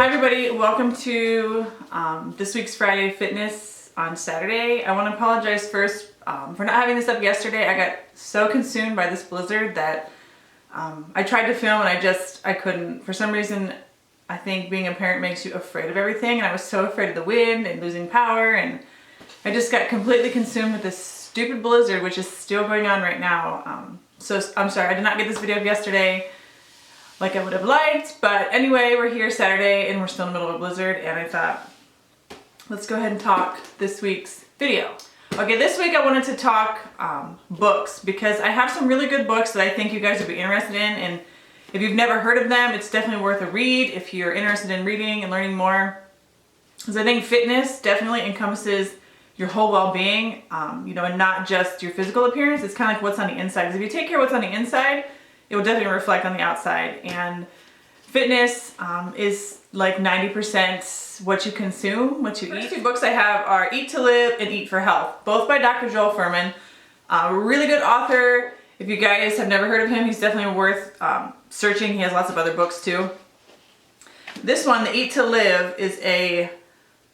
Hi everybody, welcome to this week's Friday Fitness on Saturday. I want to apologize first for not having this up yesterday. I got so consumed by this blizzard that I tried to film and I couldn't. For some reason, I think being a parent makes you afraid of everything, and I was so afraid of the wind and losing power, and I just got completely consumed with this stupid blizzard, which is still going on right now. So I'm sorry, I did not get this video up yesterday like I would have liked, but anyway, we're here Saturday and we're still in the middle of a blizzard, and I thought, let's go ahead and talk this week's video. Okay, this week I wanted to talk books, because I have some really good books that I think you guys would be interested in, and if you've never heard of them, it's definitely worth a read if you're interested in reading and learning more. Because I think fitness definitely encompasses your whole well-being, and not just your physical appearance. It's kind of like what's on the inside. Because if you take care of what's on the inside, it will definitely reflect on the outside. And fitness is like 90% what you consume, what you eat. The first two books I have are Eat to Live and Eat for Health, both by Dr. Joel Fuhrman. A really good author. If you guys have never heard of him, he's definitely worth searching. He has lots of other books too. This one, the Eat to Live, is it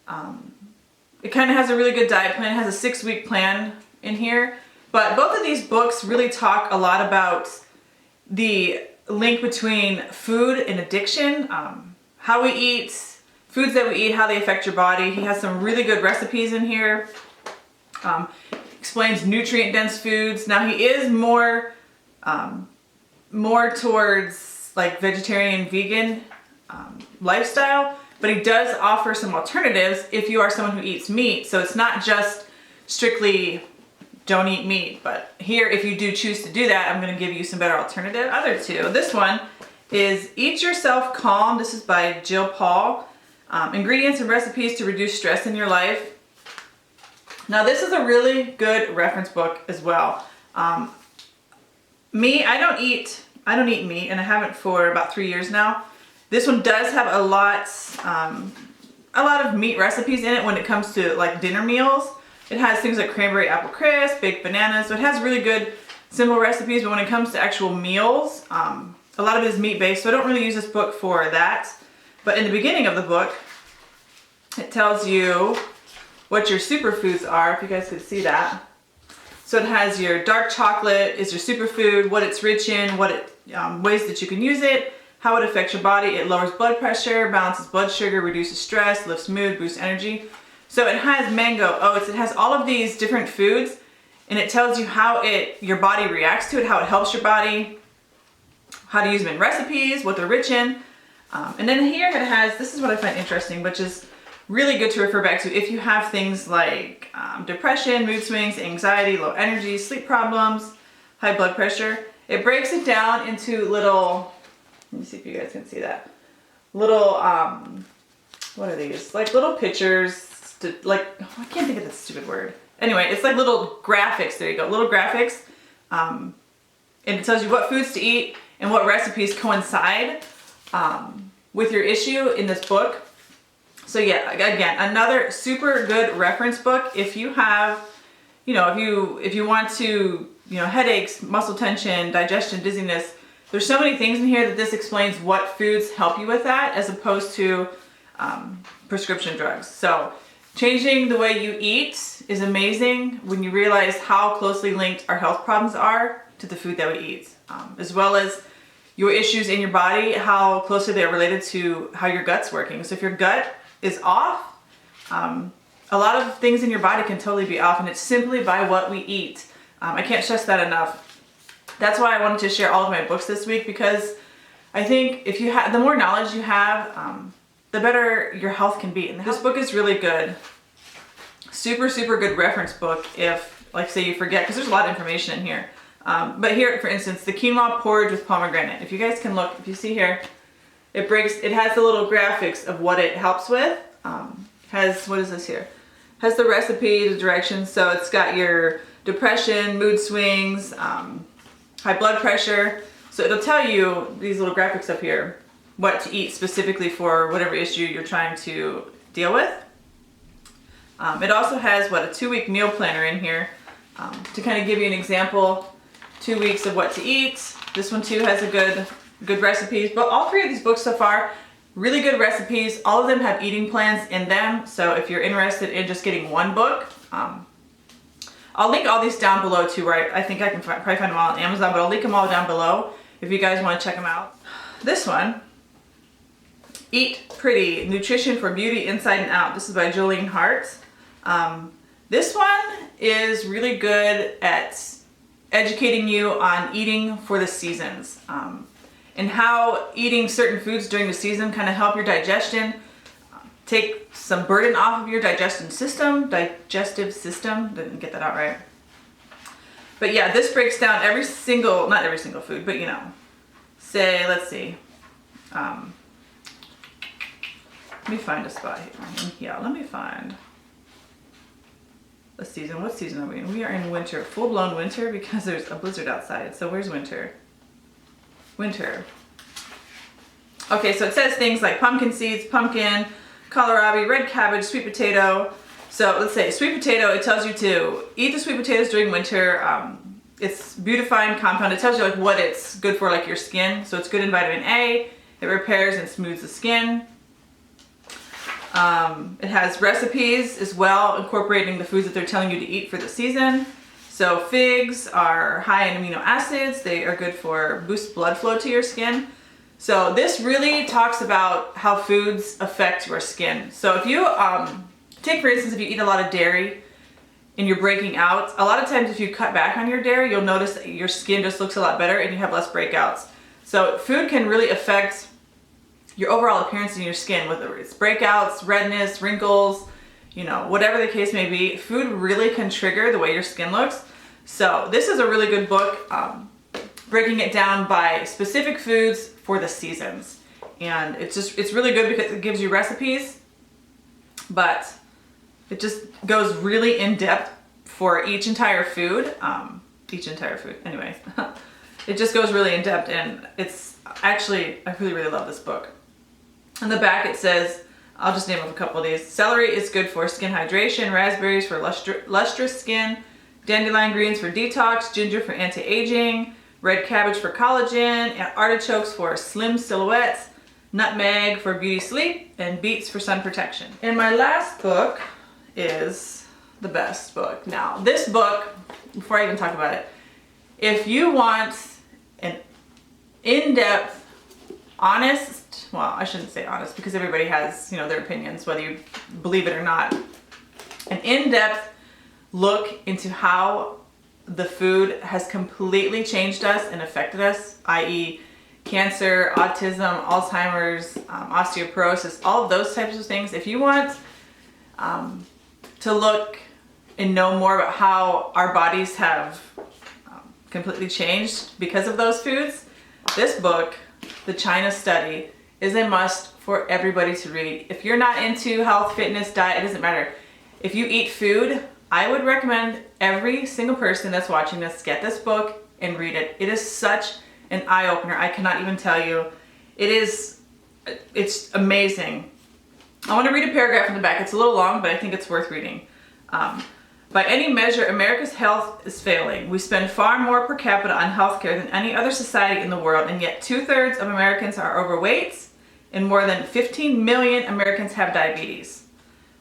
kind of has a really good diet plan. It has a 6-week plan in here. But both of these books really talk a lot about the link between food and addiction, how we eat, foods that we eat, how they affect your body. He has some really good recipes in here. Explains nutrient-dense foods. Now he is more towards like vegetarian, vegan lifestyle, but he does offer some alternatives if you are someone who eats meat. So it's not just strictly don't eat meat, but here, if you do choose to do that, I'm going to give you some better alternatives. Other two. This one is Eat Yourself Calm. This is by Jill Paul. Ingredients and recipes to reduce stress in your life. Now, this is a really good reference book as well. I don't eat meat, and I haven't for about 3 years now. This one does have a lot of meat recipes in it when it comes to like dinner meals. It has things like cranberry apple crisp, baked bananas, so it has really good simple recipes, but when it comes to actual meals, a lot of it is meat-based, so I don't really use this book for that. But in the beginning of the book, it tells you what your superfoods are, if you guys could see that. So it has your dark chocolate is your superfood, what it's rich in, ways that you can use it, how it affects your body. It lowers blood pressure, balances blood sugar, reduces stress, lifts mood, boosts energy. So it has mango, oats, it has all of these different foods, and it tells you how your body reacts to it, how it helps your body, how to use them in recipes, what they're rich in. And then here it has, this is what I find interesting, which is really good to refer back to if you have things like depression, mood swings, anxiety, low energy, sleep problems, high blood pressure. It breaks it down into little, let me see if you guys can see that, little, what are these? Like little pictures. I can't think of that stupid word. Anyway, it's like little graphics. There you go, little graphics. And it tells you what foods to eat and what recipes coincide with your issue in this book. So yeah, again, another super good reference book if you have, if you want to, headaches, muscle tension, digestion, dizziness. There's so many things in here that this explains what foods help you with that, as opposed to prescription drugs. So changing the way you eat is amazing when you realize how closely linked our health problems are to the food that we eat, as well as your issues in your body, how closely they are related to how your gut's working. So if your gut is off, a lot of things in your body can totally be off, and it's simply by what we eat. I can't stress that enough. That's why I wanted to share all of my books this week, because I think if you have, the more knowledge you have, the better your health can be. And this book is really good. Super, super good reference book if, like, say you forget, because there's a lot of information in here. But here, for instance, the quinoa porridge with pomegranate. If you guys can look, if you see here, it has the little graphics of what it helps with. What is this here? Has the recipe, the directions. So it's got your depression, mood swings, high blood pressure. So it'll tell you, these little graphics up here, what to eat specifically for whatever issue you're trying to deal with. It also has a 2-week meal planner in here to kind of give you an example, 2 weeks of what to eat. This one too has a good recipes, but all 3 of these books so far Really good recipes. All of them have eating plans in them. So if you're interested in just getting one book, I'll link all these down below too, right? I think I can probably find them all on Amazon, but I'll link them all down below if you guys want to check them out. This one, Eat Pretty, Nutrition for Beauty Inside and Out. This is by Jolene Hart. This one is really good at educating you on eating for the seasons, and how eating certain foods during the season kind of help your digestion, take some burden off of your digestive system, didn't get that out right. But yeah, this breaks down every single, not every single food, but you know, say, let's see, let me find a spot here. Yeah, let me find a season. What season are we in? We are in winter, full-blown winter, because there's a blizzard outside. So where's winter? Winter. Okay, so it says things like pumpkin seeds, pumpkin, kohlrabi, red cabbage, sweet potato. So let's say sweet potato, it tells you to eat the sweet potatoes during winter. It's beautifying compound. It tells you like what it's good for, like your skin. So it's good in vitamin A. It repairs and smooths the skin. It has recipes as well, incorporating the foods that they're telling you to eat for the season. So figs are high in amino acids. They are good for boost blood flow to your skin. So this really talks about how foods affect your skin. So if you, take for instance, if you eat a lot of dairy and you're breaking out, a lot of times if you cut back on your dairy, you'll notice that your skin just looks a lot better and you have less breakouts. So food can really affect your overall appearance in your skin, whether it's breakouts, redness, wrinkles, you know, whatever the case may be. Food really can trigger the way your skin looks. So this is a really good book, breaking it down by specific foods for the seasons. And it's really good because it gives you recipes, but it just goes really in depth for each entire food. Anyways, it just goes really in depth, and it's actually, I really love this book. On the back it says, I'll just name up a couple of these. Celery is good for skin hydration, raspberries for lustrous skin, dandelion greens for detox, ginger for anti-aging, red cabbage for collagen, and artichokes for slim silhouettes, nutmeg for beauty sleep, and beets for sun protection. And my last book is the best book. Now, this book, before I even talk about it, if you want an in-depth, honest, well, I shouldn't say honest because everybody has, you know, their opinions, whether you believe it or not, an in-depth look into how the food has completely changed us and affected us, i.e. cancer, autism, Alzheimer's, osteoporosis, all of those types of things. If you want to look and know more about how our bodies have completely changed because of those foods, this book, The China Study, is a must for everybody to read. If you're not into health, fitness, diet, it doesn't matter. If you eat food, I would recommend every single person that's watching this get this book and read it. It is such an eye-opener. I cannot even tell you. It's amazing. I want to read a paragraph from the back. It's a little long, but I think it's worth reading. By any measure, America's health is failing. We spend far more per capita on healthcare than any other society in the world, and yet 2/3 of Americans are overweight, and more than 15 million Americans have diabetes.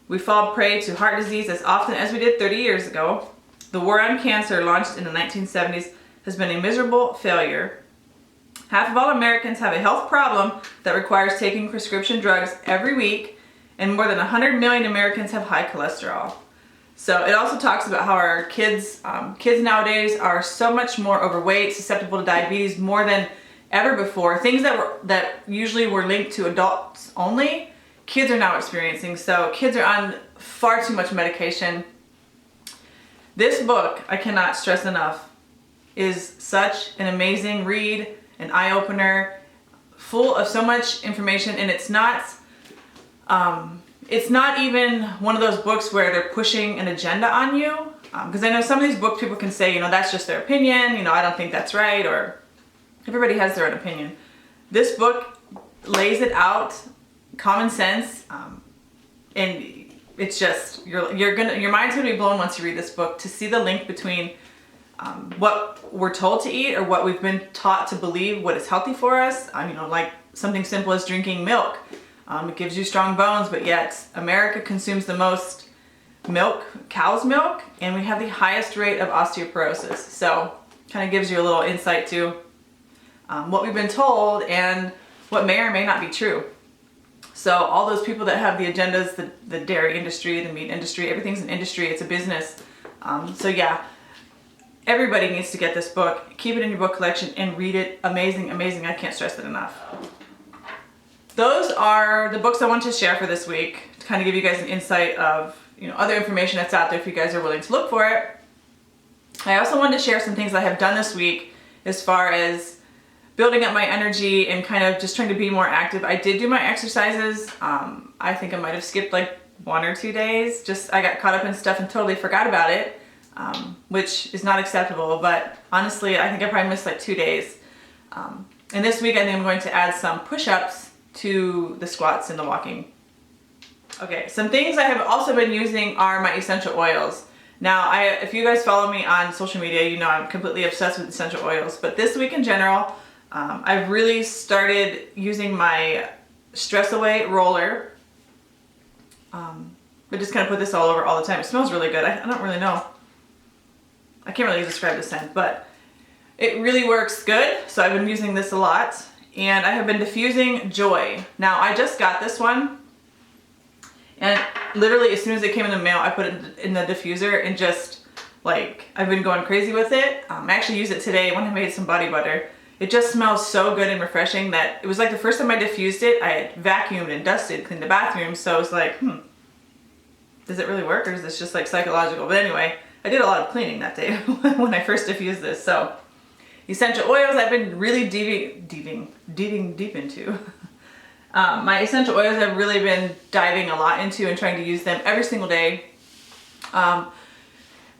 We fall prey to heart disease as often as we did 30 years ago. The war on cancer, launched in the 1970s, has been a miserable failure. Half of all Americans have a health problem that requires taking prescription drugs every week, and more than 100 million Americans have high cholesterol. So it also talks about how our kids nowadays are so much more overweight, susceptible to diabetes more than ever before. Things that usually were linked to adults only, kids are now experiencing. So kids are on far too much medication. This book, I cannot stress enough, is such an amazing read, an eye-opener, full of so much information, and it's not even one of those books where they're pushing an agenda on you. Because I know some of these books people can say, you know, that's just their opinion, you know, I don't think that's right, or everybody has their own opinion. This book lays it out, common sense, and it's just, your mind's gonna be blown once you read this book to see the link between what we're told to eat or what we've been taught to believe what is healthy for us. You know, like something simple as drinking milk. It gives you strong bones, but yet America consumes the most milk, cow's milk, and we have the highest rate of osteoporosis. So kind of gives you a little insight to what we've been told and what may or may not be true. So all those people that have the agendas, the dairy industry, the meat industry, everything's an industry, it's a business. So yeah, everybody needs to get this book, keep it in your book collection and read it. Amazing, amazing. I can't stress it enough. Those are the books I want to share for this week to kind of give you guys an insight of, other information that's out there if you guys are willing to look for it. I also wanted to share some things I have done this week as far as building up my energy and kind of just trying to be more active. I did do my exercises. I think I might have skipped like 1 or 2 days. I got caught up in stuff and totally forgot about it, which is not acceptable. But honestly, I think I probably missed like 2 days. And this week I think I'm going to add some push-ups to the squats and the walking. Okay, some things I have also been using are my essential oils. Now, if you guys follow me on social media, you know I'm completely obsessed with essential oils. But this week in general, I've really started using my Stress Away roller. I just kind of put this all over all the time. It smells really good. I don't really know. I can't really describe the scent, but it really works good. So I've been using this a lot. And I have been diffusing Joy. Now, I just got this one. And literally as soon as it came in the mail, I put it in the diffuser and just I've been going crazy with it. I actually used it today when I made some body butter. It just smells so good and refreshing that it was like the first time I diffused it, I had vacuumed and dusted, cleaned the bathroom. So I was like, does it really work or is this just like psychological? But anyway, I did a lot of cleaning that day when I first diffused this. So essential oils I've been really diving deep into. My essential oils I've really been diving a lot into and trying to use them every single day.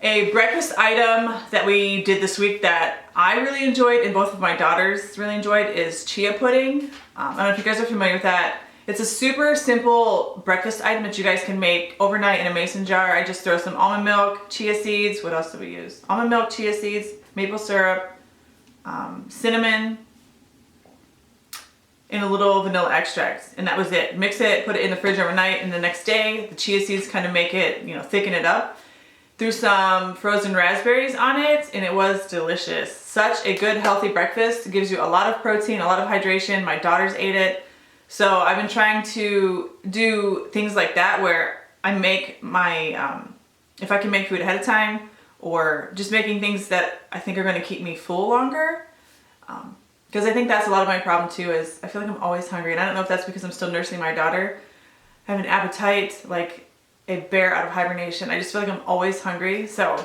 A breakfast item that we did this week that I really enjoyed and both of my daughters really enjoyed is chia pudding. I don't know if you guys are familiar with that. It's a super simple breakfast item that you guys can make overnight in a mason jar. I just throw some almond milk, chia seeds. What else do we use? Almond milk, chia seeds, maple syrup, cinnamon, and a little vanilla extract, and that was it. Mix it, put it in the fridge overnight, and the next day, the chia seeds kind of make it, thicken it up. Threw some frozen raspberries on it, and it was delicious. Such a good, healthy breakfast. It gives you a lot of protein, a lot of hydration. My daughters ate it. So I've been trying to do things like that where I make my, if I can make food ahead of time, or just making things that I think are gonna keep me full longer. Because I think that's a lot of my problem too, is I feel like I'm always hungry. And I don't know if that's because I'm still nursing my daughter. I have an appetite like a bear out of hibernation. I just feel like I'm always hungry. So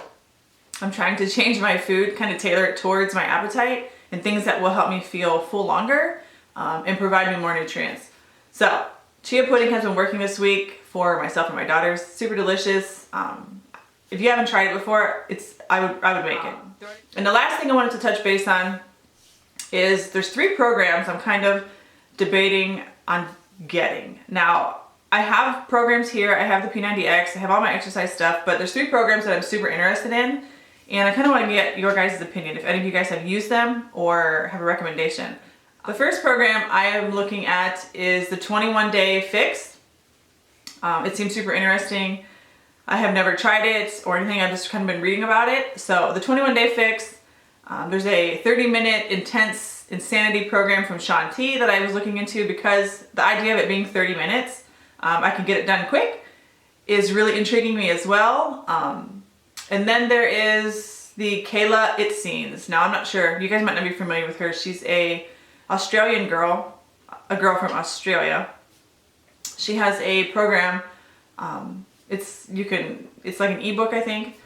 I'm trying to change my food, kind of tailor it towards my appetite and things that will help me feel full longer and provide me more nutrients. So chia pudding has been working this week for myself and my daughters. Super delicious. If you haven't tried it before, I would make it. And the last thing I wanted to touch base on is there's 3 programs I'm kind of debating on getting. Now, I have programs here. I have the P90X. I have all my exercise stuff, but there's 3 programs that I'm super interested in, and I kind of want to get your guys' opinion if any of you guys have used them or have a recommendation. The first program I am looking at is the 21-day fix. It seems super interesting. I have never tried it or anything. I've just kind of been reading about it. So the 21-day fix, there's a 30-minute intense insanity program from Shaun T that I was looking into because the idea of it being 30 minutes, I can get it done quick, is really intriguing me as well. And then there is the Kayla It Scenes. Now I'm not sure, you guys might not be familiar with her. She's a Australian girl, a girl from Australia. She has a program, it's like an ebook, I think,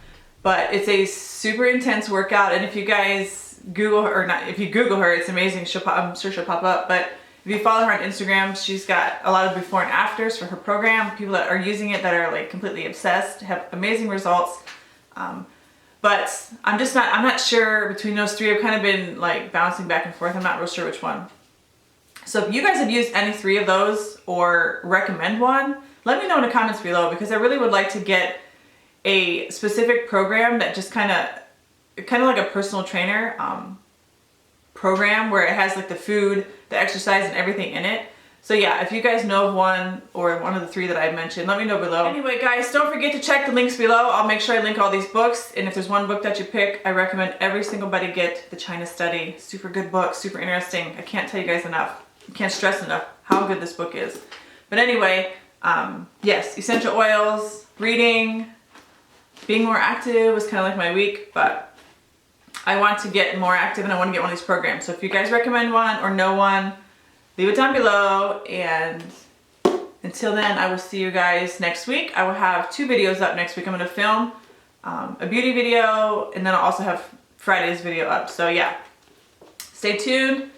but it's a super intense workout. And if you guys Google her, or not, if you Google her, it's amazing. I'm sure she'll pop up. But if you follow her on Instagram, she's got a lot of before and afters for her program. People that are using it that are like completely obsessed have amazing results. But I'm not sure between those 3. I've kind of been like bouncing back and forth. I'm not real sure which one. So if you guys have used any 3 of those or recommend one, let me know in the comments below, because I really would like to get a specific program that just kind of like a personal trainer program where it has like the food, the exercise, and everything in it. So yeah, if you guys know of one or one of the 3 that I mentioned, let me know below. Anyway guys, don't forget to check the links below. I'll make sure I link all these books. And if there's one book that you pick, I recommend every single buddy get The China Study. Super good book, super interesting. I can't tell you guys enough. I can't stress enough how good this book is. But anyway, yes, essential oils, reading, being more active was kind of like my week, but I want to get more active and I want to get one of these programs. So if you guys recommend one or know one, leave it down below, and until then, I will see you guys next week. I will have 2 videos up next week. I'm going to film a beauty video, and then I'll also have Friday's video up. So yeah, stay tuned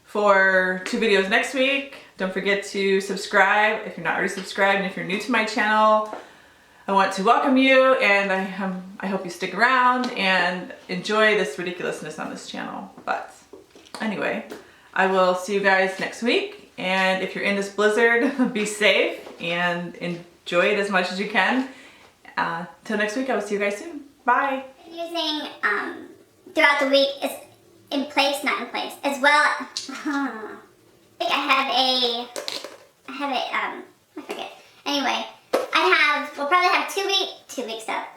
for 2 videos next week. Don't forget to subscribe if you're not already subscribed, and if you're new to my channel, I want to welcome you, and I hope you stick around and enjoy this ridiculousness on this channel. But anyway, I will see you guys next week, and if you're in this blizzard, be safe and enjoy it as much as you can. Till next week, I will see you guys soon. Bye. Using throughout the week is in place, not in place, as well. I think I forget. Anyway, we'll probably have 2 weeks up.